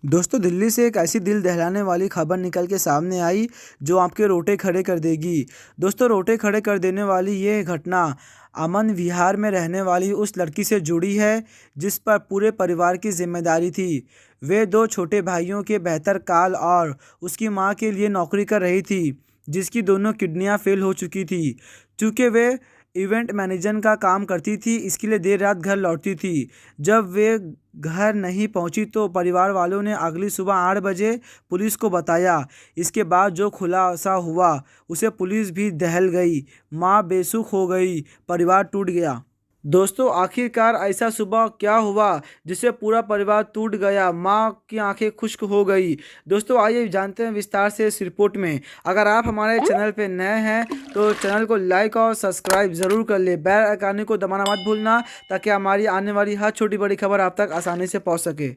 दोस्तों दिल्ली से एक ऐसी दिल दहलाने वाली खबर निकल के सामने आई जो आपके रोटे खड़े कर देगी। दोस्तों रोटे खड़े कर देने वाली ये घटना अमन विहार में रहने वाली उस लड़की से जुड़ी है जिस पर पूरे परिवार की जिम्मेदारी थी। वे दो छोटे भाइयों के बेहतर काल और उसकी मां के लिए नौकरी कर रही थी जिसकी दोनों किडनियां फेल हो चुकी थी। चूँकि वे इवेंट मैनेजर का काम करती थी, इसके लिए देर रात घर लौटती थी। जब वे घर नहीं पहुंची तो परिवार वालों ने अगली सुबह 8 बजे पुलिस को बताया। इसके बाद जो खुलासा हुआ उसे पुलिस भी दहल गई। मां बेसुख हो गई, परिवार टूट गया। दोस्तों आखिरकार ऐसा सुबह क्या हुआ जिससे पूरा परिवार टूट गया, माँ की आंखें खुश्क हो गई। दोस्तों आइए जानते हैं विस्तार से इस रिपोर्ट में। अगर आप हमारे चैनल पे नए हैं तो चैनल को लाइक और सब्सक्राइब ज़रूर कर ले। बेल आइकन को दबाना मत भूलना ताकि हमारी आने वाली हर छोटी बड़ी खबर आप तक आसानी से पहुँच सके।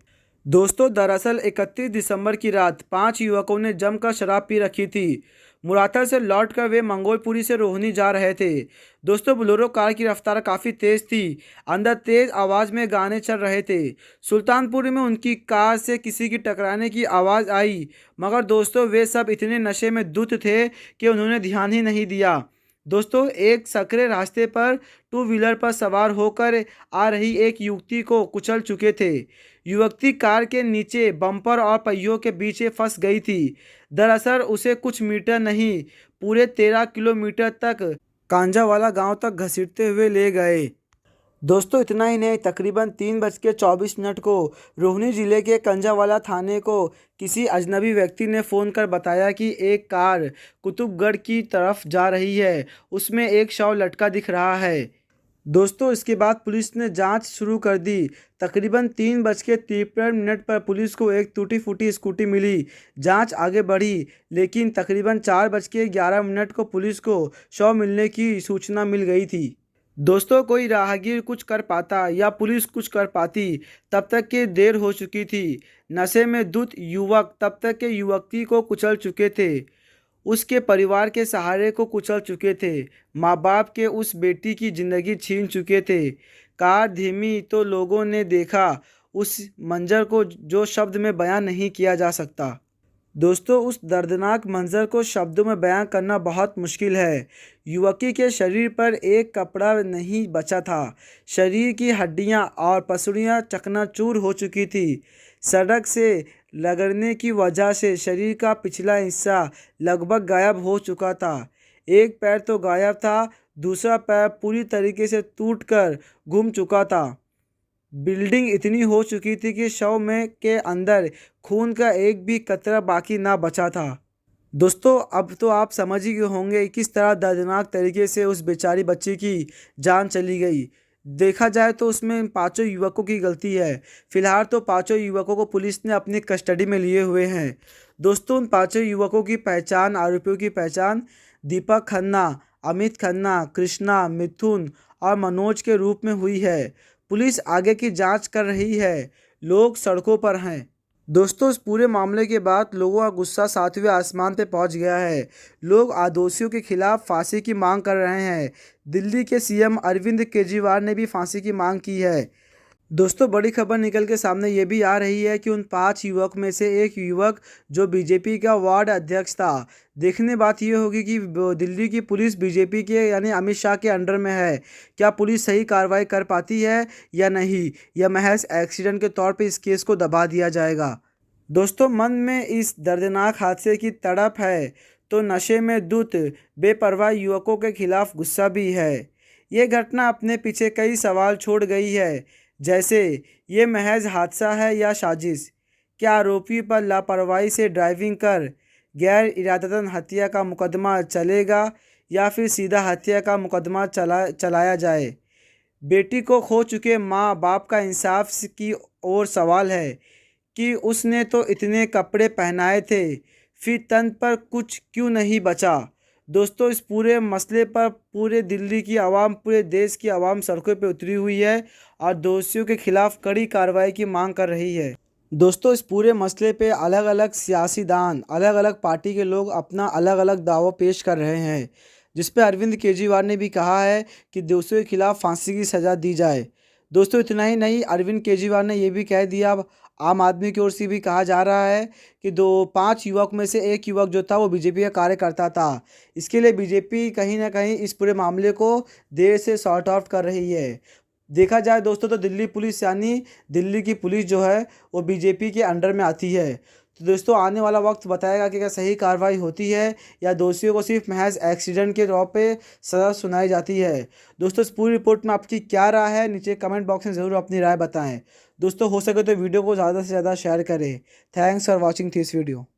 दोस्तों दरअसल 31 दिसंबर की रात 5 युवकों ने जमकर शराब पी रखी थी। मुरातर से लौटकर वे मंगोलपुरी से रोहिणी जा रहे थे। दोस्तों बोलेरो कार की रफ्तार काफ़ी तेज़ थी। अंदर तेज़ आवाज़ में गाने चल रहे थे। सुल्तानपुर में उनकी कार से किसी की टकराने की आवाज़ आई, मगर दोस्तों वे सब इतने नशे में धुत थे कि उन्होंने ध्यान ही नहीं दिया। दोस्तों एक सकरे रास्ते पर टू व्हीलर पर सवार होकर आ रही एक युवती को कुचल चुके थे। युवती कार के नीचे बम्पर और पहियों के बीच फंस गई थी। दरअसल उसे कुछ मीटर नहीं, पूरे 13 किलोमीटर तक कांजावाला गांव तक घसीटते हुए ले गए। दोस्तों इतना ही नहीं, तकरीबन 3:24 को रोहिणी जिले के कंजावाला थाने को किसी अजनबी व्यक्ति ने फ़ोन कर बताया कि एक कार कुतुबगढ़ की तरफ जा रही है, उसमें एक शव लटका दिख रहा है। दोस्तों इसके बाद पुलिस ने जांच शुरू कर दी। तकरीबन 3:53 पर पुलिस को एक टूटी फूटी स्कूटी मिली। जांच आगे बढ़ी लेकिन तकरीबन 4:11 को पुलिस को शव मिलने की सूचना मिल गई थी। दोस्तों कोई राहगीर कुछ कर पाता या पुलिस कुछ कर पाती, तब तक के देर हो चुकी थी। नशे में धुत युवक तब तक के युवती को कुचल चुके थे, उसके परिवार के सहारे को कुचल चुके थे, माँ बाप के उस बेटी की ज़िंदगी छीन चुके थे। कार धीमी तो लोगों ने देखा उस मंजर को जो शब्द में बयान नहीं किया जा सकता। दोस्तों उस दर्दनाक मंजर को शब्दों में बयां करना बहुत मुश्किल है। युवती के शरीर पर एक कपड़ा नहीं बचा था। शरीर की हड्डियां और पसलियां चकनाचूर हो चुकी थी। सड़क से लगने की वजह से शरीर का पिछला हिस्सा लगभग गायब हो चुका था। एक पैर तो गायब था, दूसरा पैर पूरी तरीके से टूटकर घूम चुका था। बिल्डिंग इतनी हो चुकी थी कि शव में के अंदर खून का एक भी कतरा बाकी ना बचा था। दोस्तों अब तो आप समझ ही गए होंगे किस तरह दर्दनाक तरीके से उस बेचारी बच्ची की जान चली गई। देखा जाए तो उसमें पांचों युवकों की गलती है। फिलहाल तो पांचों युवकों को पुलिस ने अपनी कस्टडी में लिए हुए हैं। दोस्तों उन पांचों युवकों की पहचान, आरोपियों की पहचान दीपक खन्ना, अमित खन्ना, कृष्णा, मिथुन और मनोज के रूप में हुई है। पुलिस आगे की जांच कर रही है। लोग सड़कों पर हैं। दोस्तों इस पूरे मामले के बाद लोगों का गुस्सा 7वें आसमान पे पहुंच गया है। लोग आदोषियों के खिलाफ फांसी की मांग कर रहे हैं। दिल्ली के सीएम अरविंद केजरीवाल ने भी फांसी की मांग की है। दोस्तों बड़ी खबर निकल के सामने ये भी आ रही है कि उन 5 युवक में से एक युवक जो बीजेपी का वार्ड अध्यक्ष था। देखने बात ये होगी कि दिल्ली की पुलिस बीजेपी के यानी अमित शाह के अंडर में है। क्या पुलिस सही कार्रवाई कर पाती है या नहीं, या महज एक्सीडेंट के तौर पे इस केस को दबा दिया जाएगा। दोस्तों मन में इस दर्दनाक हादसे की तड़प है तो नशे में धुत बेपरवाह युवकों के खिलाफ गुस्सा भी है। ये घटना अपने पीछे कई सवाल छोड़ गई है, जैसे ये महज हादसा है या साजिश। क्या आरोपी पर लापरवाही से ड्राइविंग कर गैर इरादतन हत्या का मुकदमा चलेगा या फिर सीधा हत्या का मुकदमा चलाया जाए। बेटी को खो चुके माँ बाप का इंसाफ की ओर सवाल है कि उसने तो इतने कपड़े पहनाए थे, फिर तन पर कुछ क्यों नहीं बचा। दोस्तों इस पूरे मसले पर पूरे दिल्ली की आवाम, पूरे देश की आवाम सड़कों पर उतरी हुई है और दोषियों के खिलाफ कड़ी कार्रवाई की मांग कर रही है। दोस्तों इस पूरे मसले पे अलग अलग सियासीदान, अलग अलग पार्टी के लोग अपना अलग अलग दावा पेश कर रहे हैं, जिस पे अरविंद केजरीवाल ने भी कहा है कि दोषियों के खिलाफ फांसी की सज़ा दी जाए। दोस्तों इतना ही नहीं, अरविंद केजरीवाल ने ये भी कह दिया, आम आदमी की ओर से भी कहा जा रहा है कि 5 युवक में से एक युवक जो था वो बीजेपी का कार्यकर्ता था। इसके लिए बीजेपी कहीं ना कहीं इस पूरे मामले को देर से सॉर्ट आउट कर रही है। देखा जाए दोस्तों तो दिल्ली पुलिस यानी दिल्ली की पुलिस जो है वो बीजेपी के अंडर में आती है। तो दोस्तों आने वाला वक्त बताएगा कि क्या सही कार्रवाई होती है या दोषियों को सिर्फ महज एक्सीडेंट के तौर पे सज़ा सुनाई जाती है। दोस्तों इस पूरी रिपोर्ट में आपकी क्या राय है, नीचे कमेंट बॉक्स में ज़रूर अपनी राय बताएं। दोस्तों हो सके तो वीडियो को ज़्यादा से ज़्यादा शेयर करें। Thanks for watching this video.